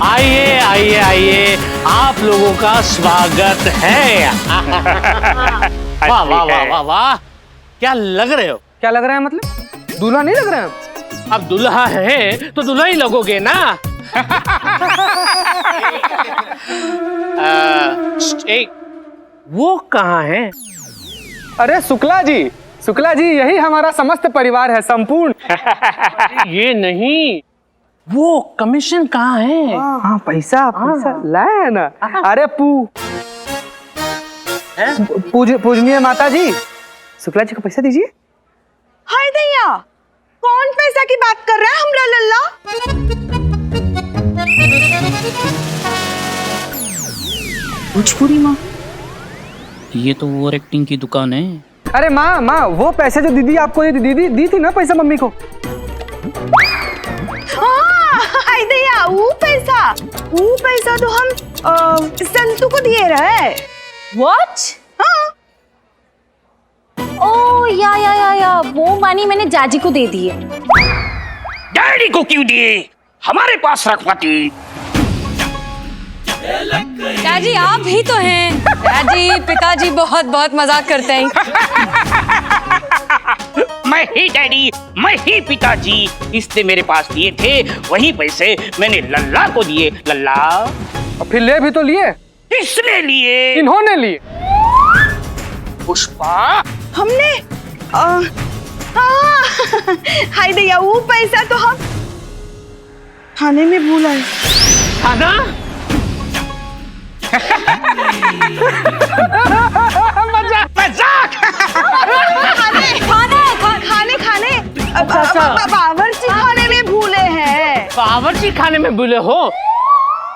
Speaker 4: आइए आइए आइए, आप लोगों का स्वागत है। वाह वाह वाह वाह वाह, क्या लग रहे हो?
Speaker 1: क्या लग रहा है मतलब? दूल्हा नहीं लग रहा है?
Speaker 4: अब दुल्हा है तो दुल्हा ही लगोगे ना। एक वो कहाँ है?
Speaker 1: अरे शुक्ला जी, शुक्ला जी, यही हमारा समस्त परिवार है, संपूर्ण।
Speaker 4: ये नहीं, वो कमीशन कहाँ है?
Speaker 1: हाँ पैसा पैसा लाए ना। अरे पूजनीय माता जी, शुक्ला जी को पैसा दीजिए।
Speaker 3: हाय दैया, कौन पैसा की बात कर रहा है हमरा लल्ला?
Speaker 7: भोजपुरी माँ, ये तो ओवर एक्टिंग की दुकान है।
Speaker 1: अरे माँ माँ, वो पैसे जो दीदी आपको दीदी दी थी ना पैसा मम्मी को।
Speaker 3: हाँ, हाय दैया, वो पैसा तो हम संतू को दिए रहे।
Speaker 7: What?
Speaker 3: हाँ,
Speaker 7: ओ या वो मानी मैंने जाजी को दे दी है।
Speaker 10: डैडी को क्यों दिए? हमारे पास रखवाती।
Speaker 6: डैडी आप ही तो हैं। डैडी पिताजी बहुत बहुत मजाक करते हैं।
Speaker 10: मैं ही डैडी, मैं ही पिताजी। इसने मेरे पास दिए थे वही पैसे मैंने लल्ला को दिए। लल्ला,
Speaker 1: और फिर ले भी तो लिए।
Speaker 10: किसने लिए?
Speaker 1: इन्होंने लिए।
Speaker 10: पुष्पा,
Speaker 3: हमने हाँ, हाय दैया, वो पैसा तो हम थाने में भूला है।
Speaker 4: खाना मजाक।
Speaker 3: खाने बावर्ची खाने में भूले हैं।
Speaker 4: बावर्ची खाने में भूले हो?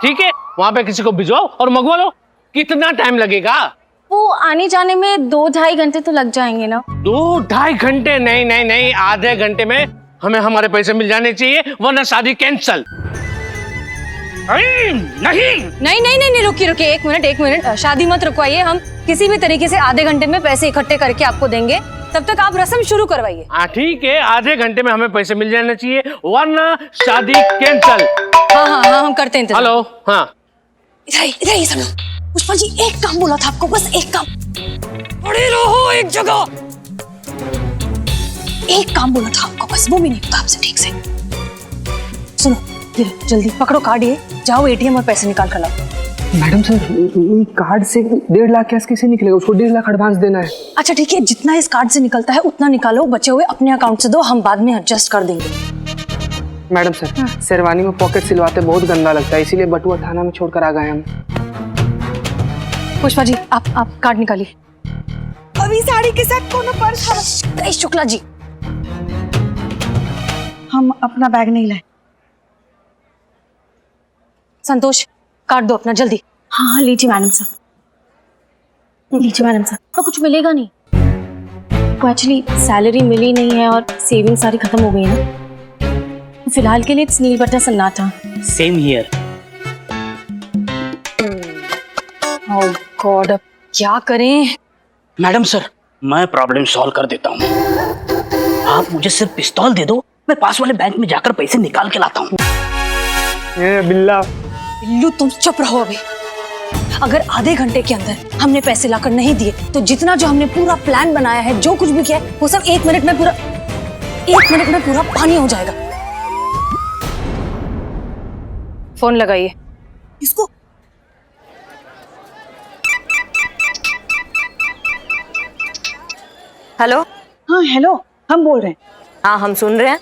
Speaker 4: ठीक है, वहाँ पे किसी को भिजवाओ और मंगवा लो। कितना टाइम लगेगा?
Speaker 7: वो आने जाने में 2-2.5 घंटे तो लग जाएंगे ना।
Speaker 4: 2-2.5 घंटे? नहीं, आधे घंटे में हमें हमारे पैसे मिल जाने चाहिए, वरना शादी कैंसल।
Speaker 6: नहीं, रुकिए एक मिनट। शादी मत रुकवाइए, हम किसी भी तरीके से आधे घंटे में पैसे इकट्ठे करके आपको देंगे। तब तक आप रस्म शुरू करवाइए।
Speaker 4: हाँ ठीक है, आधे घंटे में हमें पैसे मिल जाने चाहिए, वरना शादी कैंसल।
Speaker 6: हाँ, हम करते हैं इंतजार।
Speaker 4: हेलो, हाँ
Speaker 2: इधर ही सुनो। पुष्पा जी, एक काम बोला था आपको, बस एक काम।
Speaker 6: खड़े रहो एक जगह।
Speaker 2: एक काम बोला था आपको, बस वो भी नहीं होता आपसे ठीक से।
Speaker 6: सुनो, ये लो, जल्दी पकड़ो कार्ड, ये जाओ एटीएम और पैसे निकाल कर लाओ।
Speaker 1: मैडम सर, कार्ड से 1.5 लाख कैश कैसे निकलेगा? उसको 1.5 लाख एडवांस देना है।
Speaker 6: अच्छा ठीक है, जितना इस कार्ड से निकलता है उतना निकालो, बचे हुए अपने अकाउंट से दो, हम बाद में एडजस्ट कर देंगे।
Speaker 1: मैडम सर, शेरवानी में पॉकेट सिलवाते बहुत गंदा लगता है, इसीलिए बटुआ थाना में छोड़कर आ गए हम।
Speaker 6: पुष्पा जी, आप कार्ड निकालिए।
Speaker 3: अभी साड़ी के साथ कोनो पर्स?
Speaker 6: शुक्ला जी,
Speaker 3: हम अपना बैग नहीं लाए।
Speaker 6: संतोष, कार्ड दो अपना जल्दी।
Speaker 7: हाँ, लीजिए मैडम साहब। तो कुछ मिलेगा नहीं। तो एक्चुअली सैलरी मिली नहीं है और सेविंग सारी खत्म हो गई है ना। तो फिलहाल के लिए इट्स नील बटर सन्नाटा।
Speaker 10: Same here.
Speaker 6: ओह गॉड, अब क्या करें?
Speaker 10: मैडम सर, मैं प्रॉब्लम सॉल्व कर देता हूँ। आप मुझे सिर्फ पिस्तौल दे दो, मैं पास वाले बैंक में जाकर पैसे निकाल के लाता हूँ।
Speaker 1: बिल्ला,
Speaker 6: बिल्लू तुम चुप रहो अभी। अगर आधे घंटे के अंदर हमने पैसे लाकर नहीं दिए तो जितना जो हमने पूरा प्लान बनाया है, जो कुछ भी किया है, वो सब 1 मिनट में पूरा पानी हो जाएगा। फोन लगाइए
Speaker 3: इसको।
Speaker 2: हेलो।
Speaker 3: हाँ हेलो, हम बोल रहे हैं।
Speaker 2: हाँ, हम सुन रहे हैं।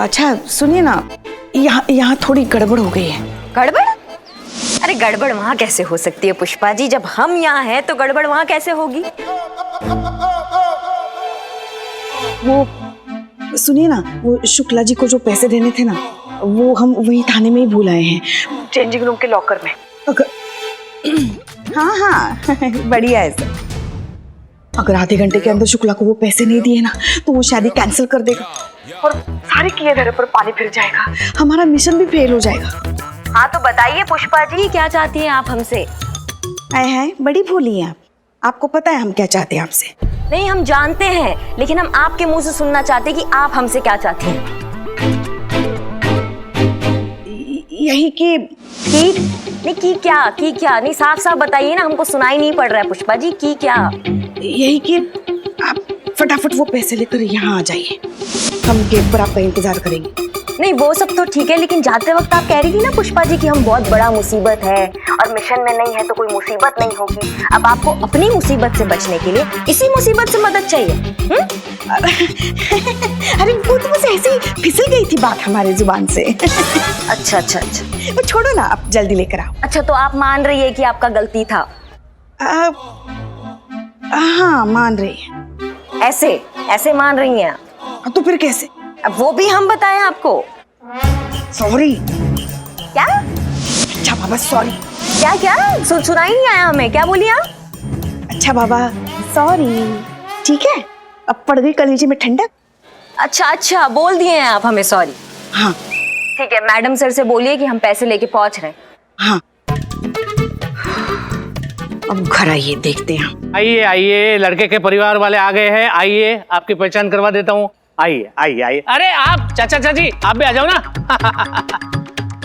Speaker 3: अच्छा सुनिए ना, यहाँ थोड़ी गड़बड़ हो गई है।
Speaker 2: गड़बड़? अरे गड़बड़ वहाँ कैसे हो सकती है पुष्पा जी? जब हम यहाँ हैं तो गड़बड़ वहाँ कैसे होगी?
Speaker 3: वो सुनिए ना, वो शुक्ला जी को जो पैसे देने थे ना, वो हम वही थाने में ही भूल आए हैं, चेंजिंग रूम के लॉकर में। हाँ बढ़िया है सर। अगर आधे घंटे के अंदर शुक्ला को वो पैसे नहीं दिए ना, तो वो शादी कैंसिल कर देगा और सारे किए धरे पर पानी फिर जाएगा, हमारा मिशन भी फेल हो जाएगा।
Speaker 2: हाँ तो बताइए पुष्पा जी, क्या चाहती हैं आप हमसे?
Speaker 3: आए बड़ी भोली हैं आप। आपको पता है हम क्या चाहते हैं आपसे?
Speaker 2: नहीं, हम जानते हैं, लेकिन हम आपके मुंह से सुनना चाहते हैं कि आप हमसे क्या चाहती हैं।
Speaker 3: यही कि
Speaker 2: नहीं की क्या? नहीं, साफ साफ बताइए ना, हमको सुनाई नहीं पड़ रहा है पुष्पा जी, की क्या?
Speaker 3: यही कि आप फटाफट वो पैसे लेकर यहाँ आ जाइए, हम गेट पर आपका इंतजार करेंगे।
Speaker 2: नहीं वो सब तो ठीक है, लेकिन जाते वक्त आप कह रही थी ना पुष्पा जी कि हम बहुत बड़ा मुसीबत है और मिशन में नहीं है तो कोई मुसीबत नहीं होगी। अब आपको अपनी मुसीबत से बचने के लिए इसी मुसीबत से मदद चाहिए।
Speaker 3: अरे वो तो बस ऐसे ही फिसल गई थी बात हमारे जुबान से।
Speaker 2: अच्छा,
Speaker 3: वो छोड़ो ना, आप जल्दी लेकर आओ।
Speaker 2: अच्छा, तो आप मान रही है कि आपका गलती था?
Speaker 3: हाँ मान रही है।
Speaker 2: ऐसे मान रही हैं?
Speaker 3: तो फिर कैसे?
Speaker 2: अब वो भी हम बताएं आपको?
Speaker 3: सॉरी।
Speaker 2: क्या
Speaker 3: अच्छा बाबा सॉरी।
Speaker 2: क्या क्या सुनाई नहीं आया हमें, क्या बोली आप?
Speaker 3: अच्छा बाबा सॉरी। ठीक है, अब पड़ गई कलेजे में ठंडक।
Speaker 2: अच्छा अच्छा बोल दिए हैं आप हमें सॉरी।
Speaker 3: हाँ
Speaker 2: ठीक है, मैडम सर से बोलिए कि हम पैसे लेके पहुंच रहे हैं।
Speaker 3: हाँ। अब घर आइए, देखते हैं।
Speaker 4: आइए आइए, लड़के के परिवार वाले आ गए हैं। आइए, आपकी पहचान करवा देता हूँ। आइए आइए आइए। अरे आप चाचा चाची आप भी आ जाओ ना।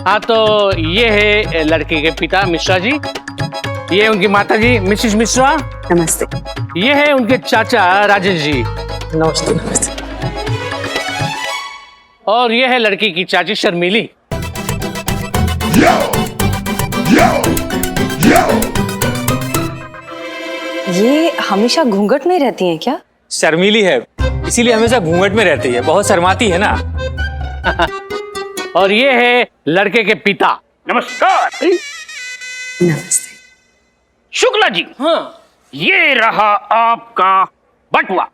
Speaker 4: हाँ तो ये है लड़के के पिता मिश्रा जी, ये उनकी माता जी मिसिस मिश्रा।
Speaker 3: नमस्ते।
Speaker 4: ये है उनके चाचा राजेश जी।
Speaker 3: नमस्ते। नमस्ते।
Speaker 4: और ये है लड़की की चाची शर्मिली।
Speaker 6: ये हमेशा घूंघट में रहती हैं क्या?
Speaker 11: शर्मीली है, इसीलिए हमेशा घूंघट में रहती है, बहुत शर्माती है ना।
Speaker 4: और ये है लड़के के पिता।
Speaker 12: नमस्कार।
Speaker 3: नमस्ते।
Speaker 12: शुक्ला जी,
Speaker 4: हाँ,
Speaker 12: ये रहा आपका बटुआ।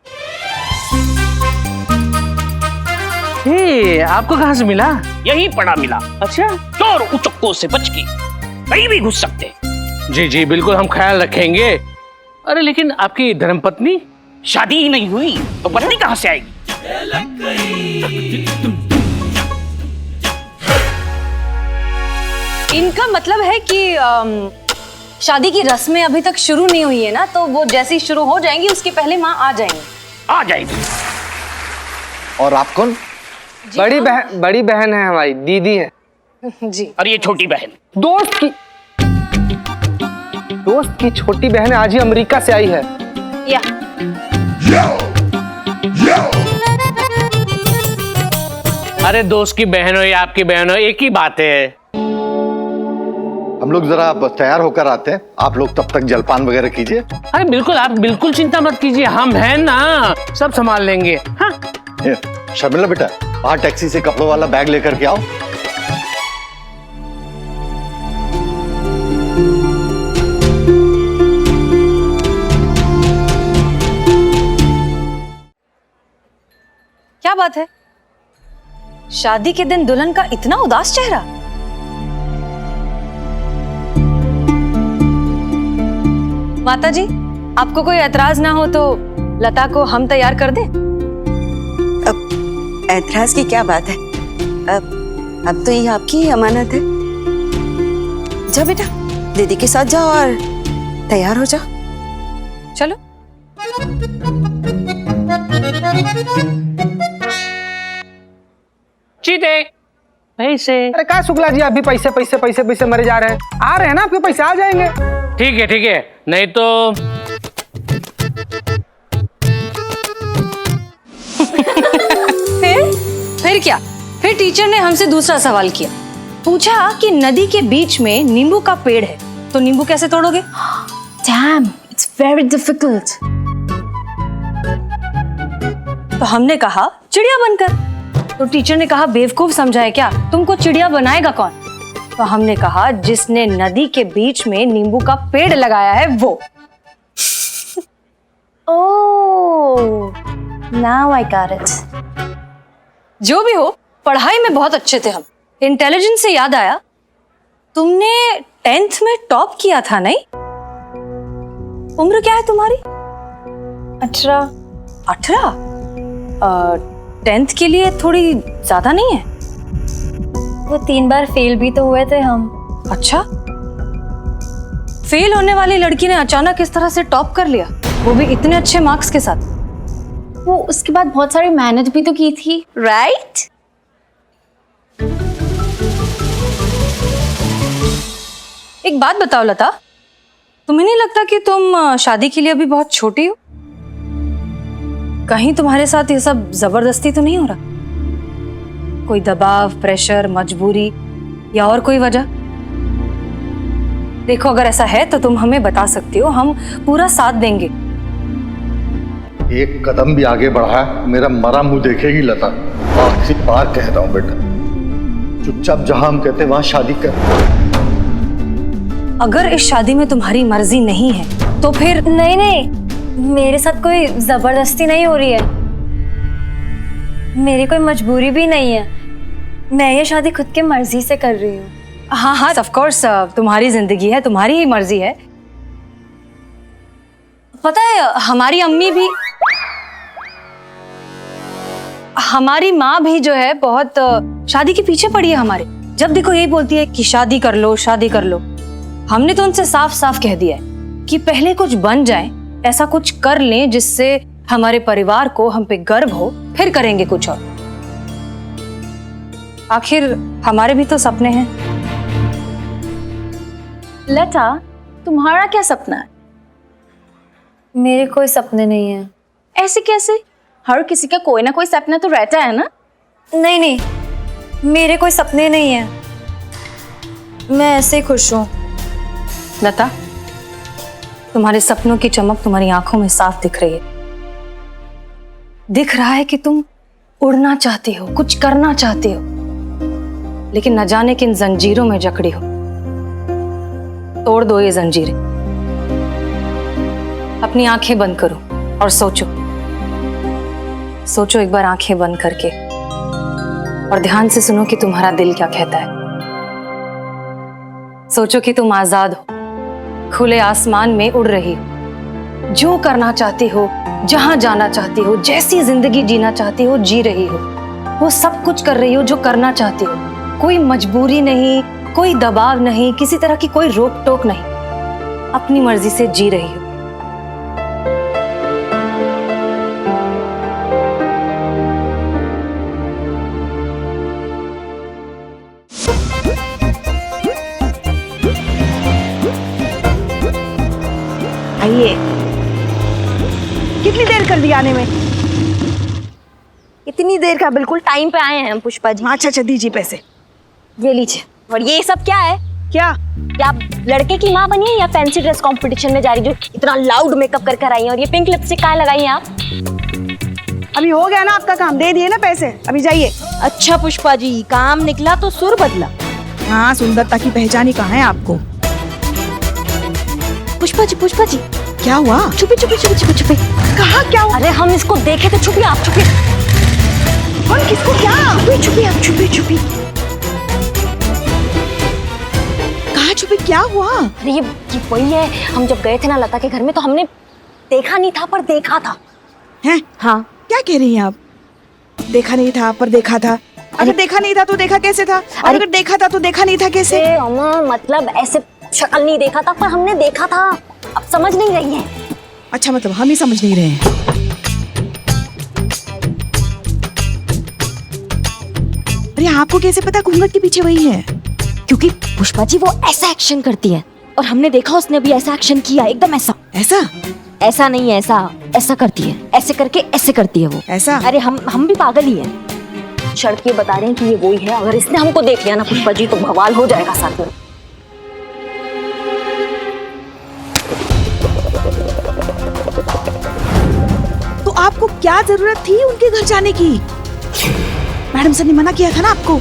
Speaker 4: ये आपको कहाँ से मिला?
Speaker 12: यही पड़ा मिला।
Speaker 4: अच्छा,
Speaker 12: चोर उचक्कों से बच के कहीं भी घुस सकते हैं।
Speaker 4: जी जी बिल्कुल, हम ख्याल रखेंगे। अरे लेकिन आपकी धर्मपत्नी?
Speaker 12: शादी ही नहीं हुई तो पत्नी कहाँ से आएगी?
Speaker 6: इनका मतलब है कि शादी की रस्में अभी तक शुरू नहीं हुई है ना, तो वो जैसे ही शुरू हो जाएंगी उसके पहले माँ आ जाएंगी।
Speaker 12: आ जाएगी।
Speaker 5: और आप कौन?
Speaker 1: बड़ी बहन है हमारी, दीदी है।
Speaker 6: जी।
Speaker 12: और ये छोटी बहन
Speaker 1: दोस्त की छोटी बहन आज ही अमेरिका से आई है।
Speaker 6: या
Speaker 4: अरे दोस्त की बहन हो या आपकी बहन हो, एक ही बात है।
Speaker 5: हम लोग जरा तैयार होकर आते हैं, आप लोग तब तक जलपान वगैरह कीजिए।
Speaker 4: अरे बिल्कुल, आप बिल्कुल चिंता मत कीजिए, हम हैं ना, सब संभाल लेंगे। हाँ?
Speaker 5: शर्मिला बेटा, बाहर टैक्सी से कपड़ों वाला बैग लेकर के आओ।
Speaker 6: क्या बात है, शादी के दिन दुल्हन का इतना उदास चेहरा? माता जी, आपको कोई एतराज ना हो तो लता को हम तैयार कर दें?
Speaker 3: अब ऐतराज की क्या बात है? अब तो ये आपकी ही अमानत है। जाओ बेटा, दीदी के साथ जाओ और तैयार हो जाओ।
Speaker 6: चलो।
Speaker 4: चीते पैसे।
Speaker 1: अरे क्या शुक्ला जी, आप भी पैसे पैसे पैसे पैसे मरे जा रहे हैं। आ रहे हैं ना, आपके पैसे आ जाएंगे।
Speaker 4: ठीक है, नहीं तो
Speaker 6: फिर क्या? फिर टीचर ने हमसे दूसरा सवाल किया, पूछा कि नदी के बीच में नींबू का पेड़ है, तो नींबू कैसे तोड़ोगे?
Speaker 7: Damn, it's very difficult.
Speaker 6: तो हमने कहा चिड़िया बनकर। तो टीचर ने कहा बेवकूफ समझा है क्या, तुमको चिड़िया बनाएगा कौन? तो हमने कहा जिसने नदी के बीच में नींबू का पेड़ लगाया है वो।
Speaker 7: Oh, now I got it.
Speaker 6: जो भी हो, पढ़ाई में बहुत अच्छे थे हम। इंटेलिजेंस से याद आया, तुमने 10th में टॉप किया था नहीं? उम्र क्या है तुम्हारी?
Speaker 7: 18.
Speaker 6: 18? 10th के लिए थोड़ी ज्यादा नहीं है?
Speaker 7: वो 3 बार फेल भी तो हुए थे हम।
Speaker 6: अच्छा, फेल होने वाली लड़की ने अचानक इस तरह से टॉप कर लिया, वो भी इतने अच्छे मार्क्स के साथ।
Speaker 7: वो उसके बाद बहुत सारी मेहनत भी तो की थी,
Speaker 2: राइट?
Speaker 6: एक बात बताओ लता, तुम्हें नहीं लगता कि तुम शादी के लिए अभी बहुत छोटी हो? कहीं तुम्हारे साथ ये सब जबरदस्ती तो नहीं हो रहा? कोई दबाव, प्रेशर, मजबूरी या और कोई वजह? देखो, अगर ऐसा है तो तुम हमें बता सकती हो, हम पूरा साथ देंगे।
Speaker 5: एक कदम भी आगे बढ़ा मेरा मरा मुंह देखेगी लता। आखिरी बार कह रहा हूं बेटा, चुपचाप जहां हम कहते वहां शादी कर।
Speaker 6: अगर इस शादी में तुम्हारी मर्जी नहीं है तो फिर?
Speaker 7: नहीं, मेरे साथ कोई जबरदस्ती नहीं हो रही है। मेरी कोई मजबूरी भी नहीं है, मैं ये शादी खुद की मर्जी से कर रही हूँ।
Speaker 6: हाँ हाँ ऑफ कोर्स, तुम्हारी जिंदगी है, तुम्हारी ही मर्जी है। पता है हमारी माँ भी जो है बहुत शादी के पीछे पड़ी है हमारे। जब देखो यही बोलती है कि शादी कर लो, शादी कर लो। हमने तो उनसे साफ साफ कह दिया है कि पहले कुछ बन जाए, ऐसा कुछ कर लें जिससे हमारे परिवार को हम पे गर्व हो, फिर करेंगे कुछ और। आखिर हमारे भी तो सपने हैं।
Speaker 7: लता, तुम्हारा क्या सपना है?
Speaker 6: मेरे कोई सपने नहीं है।
Speaker 7: ऐसे कैसे? हर किसी का कोई ना कोई सपना तो रहता है ना।
Speaker 6: नहीं नहीं, मेरे कोई सपने नहीं है, मैं ऐसे ही खुश हूं। लता, तुम्हारे सपनों की चमक तुम्हारी आंखों में साफ दिख रही है। दिख रहा है कि तुम उड़ना चाहती हो, कुछ करना चाहती हो, लेकिन न जाने किन जंजीरों में जकड़ी हो। तोड़ दो ये जंजीरें। अपनी आंखें बंद करो और सोचो। सोचो एक बार आंखें बंद करके, और ध्यान से सुनो कि तुम्हारा दिल क्या कहता है। सोचो कि तुम आजाद हो, खुले आसमान में उड़ रही हो, जो करना चाहती हो, जहां जाना चाहती हो, जैसी जिंदगी जीना चाहती हो जी रही हो। वो सब कुछ कर रही हो जो करना चाहती हो। कोई मजबूरी नहीं, कोई दबाव नहीं, किसी तरह की कोई रोक टोक नहीं, अपनी मर्जी से जी रही हो।
Speaker 3: आइए। कितनी देर कर दी आने में?
Speaker 2: इतनी देर का, बिल्कुल टाइम पे आए हैं हम पुष्पा जी।
Speaker 3: अच्छा अच्छा, दीजिए पैसे।
Speaker 2: ये लीजिए। और ये सब क्या है?
Speaker 3: क्या
Speaker 2: आप लड़के की माँ बनी है या फैंसी ड्रेस कंपटीशन में जा रही, जो इतना लाउड मेकअप करके आई हैं? और ये पिंक लिपस्टिक कहाँ लगाई हैं आप?
Speaker 3: अभी हो गया ना आपका काम, दे दिए ना पैसे, अभी जाइए।
Speaker 2: अच्छा पुष्पा जी, काम निकला तो सुर बदला।
Speaker 3: हाँ, सुंदरता की पहचान ही कहाँ है आपको?
Speaker 2: पुष्पा जी
Speaker 3: क्या हुआ?
Speaker 2: छुपे।
Speaker 3: कहाँ क्या हुआ?
Speaker 2: अरे हम इसको देखे थे। छुपिए आप, छुपिए।
Speaker 3: कौन, किसको, क्या?
Speaker 2: छुपिए आप, छुपिए।
Speaker 3: कहाँ छुपे, क्या हुआ?
Speaker 2: अरे ये वही है, हम जब गए थे ना लता के घर में तो हमने देखा नहीं था पर देखा था।
Speaker 3: हैं?
Speaker 2: हाँ।
Speaker 3: क्या कह रही हैं आप? देखा नहीं था पर देखा था? अगर देखा नहीं था तो देखा कैसे था? और अगर देखा था तो देखा नहीं था कैसे?
Speaker 2: मतलब ऐसे शक्ल नहीं देखा था पर हमने देखा था। अब समझ नहीं रही है।
Speaker 3: अच्छा, मतलब हम ही समझ नहीं रहे हैं। अरे आपको कैसे पता घूंघट के पीछे वही है?
Speaker 2: क्योंकि पुष्पा जी वो ऐसा एक्शन करती है और हमने देखा उसने भी ऐसा एक्शन किया, एकदम ऐसा नहीं है, ऐसा करती है, ऐसे करके ऐसे करती है वो।
Speaker 3: ऐसा?
Speaker 2: अरे हम भी पागल ही हैं। चढ़ के बता रहे हैं कि ये वही है। अगर इसने हमको देख लिया ना पुष्पा जी तो बवाल हो जाएगा साथ में।
Speaker 3: तो आपको क्या जरूरत थी उनके घर जाने की? मैडम सर ने मना किया था ना आपको।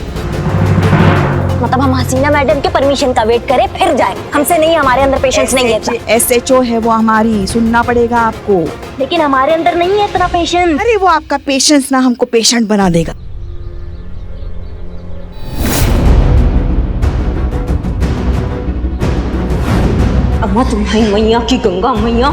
Speaker 2: मतलब हम हसीना मैडम के परमिशन का वेट करें फिर जाए? हमसे नहीं, हमारे अंदर पेशेंस नहीं है।
Speaker 3: SHO है वो हमारी, सुनना पड़ेगा आपको।
Speaker 2: लेकिन हमारे अंदर नहीं है इतना पेशेंस।
Speaker 3: अरे वो आपका पेशेंस ना हमको पेशेंट बना देगा।
Speaker 2: अम्मा तुम्हारी मैया की गंगा मैया